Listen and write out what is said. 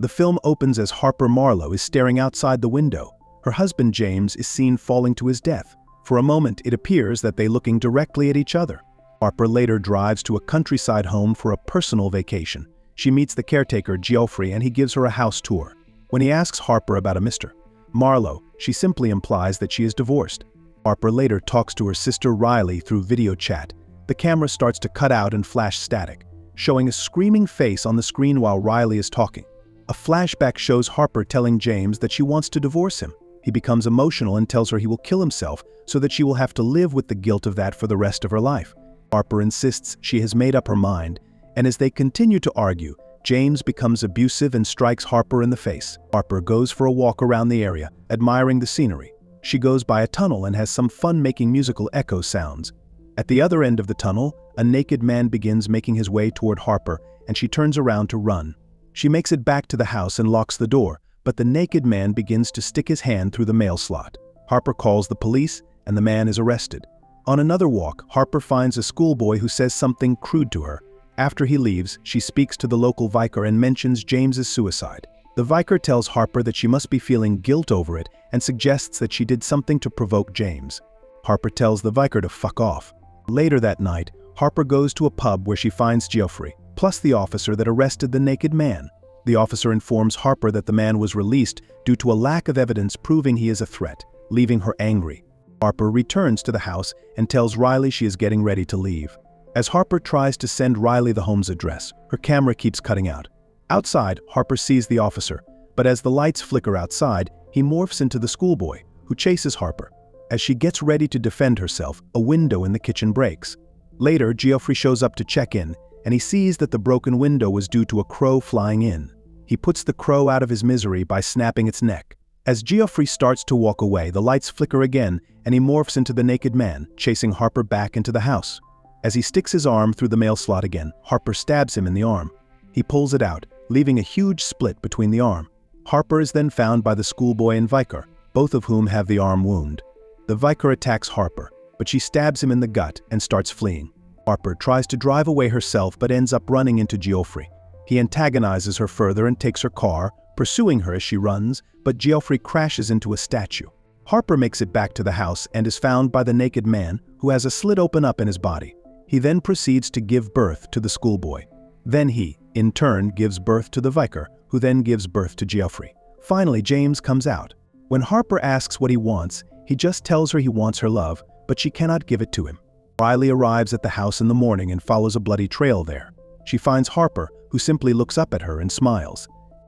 The film opens as Harper Marlowe is staring outside the window. Her husband James is seen falling to his death. For a moment, it appears that they're looking directly at each other. Harper later drives to a countryside home for a personal vacation. She meets the caretaker, Geoffrey, and he gives her a house tour. When he asks Harper about a Mr. Marlowe, she simply implies that she is divorced. Harper later talks to her sister Riley through video chat. The camera starts to cut out and flash static, showing a screaming face on the screen while Riley is talking. A flashback shows Harper telling James that she wants to divorce him. He becomes emotional and tells her he will kill himself so that she will have to live with the guilt of that for the rest of her life. Harper insists she has made up her mind, and as they continue to argue, James becomes abusive and strikes Harper in the face. Harper goes for a walk around the area, admiring the scenery. She goes by a tunnel and has some fun making musical echo sounds. At the other end of the tunnel, a naked man begins making his way toward Harper, and she turns around to run. She makes it back to the house and locks the door, but the naked man begins to stick his hand through the mail slot. Harper calls the police, and the man is arrested. On another walk, Harper finds a schoolboy who says something crude to her. After he leaves, she speaks to the local vicar and mentions James's suicide. The vicar tells Harper that she must be feeling guilt over it and suggests that she did something to provoke James. Harper tells the vicar to fuck off. Later that night, Harper goes to a pub where she finds Geoffrey, plus the officer that arrested the naked man. The officer informs Harper that the man was released due to a lack of evidence proving he is a threat, leaving her angry. Harper returns to the house and tells Riley she is getting ready to leave. As Harper tries to send Riley the home's address, her camera keeps cutting out. Outside, Harper sees the officer, but as the lights flicker outside, he morphs into the schoolboy, who chases Harper. As she gets ready to defend herself, a window in the kitchen breaks. Later, Geoffrey shows up to check in, and he sees that the broken window was due to a crow flying in. He puts the crow out of his misery by snapping its neck. As Geoffrey starts to walk away, the lights flicker again, and he morphs into the naked man, chasing Harper back into the house. As he sticks his arm through the mail slot again, Harper stabs him in the arm. He pulls it out, leaving a huge split between the arm. Harper is then found by the schoolboy and vicar, both of whom have the arm wound. The vicar attacks Harper, but she stabs him in the gut and starts fleeing. Harper tries to drive away herself but ends up running into Geoffrey. He antagonizes her further and takes her car, pursuing her as she runs, but Geoffrey crashes into a statue. Harper makes it back to the house and is found by the naked man, who has a slit open up in his body. He then proceeds to give birth to the schoolboy. Then he, in turn, gives birth to the vicar, who then gives birth to Geoffrey. Finally, James comes out. When Harper asks what he wants, he just tells her he wants her love, but she cannot give it to him. Riley arrives at the house in the morning and follows a bloody trail there. She finds Harper, who simply looks up at her and smiles.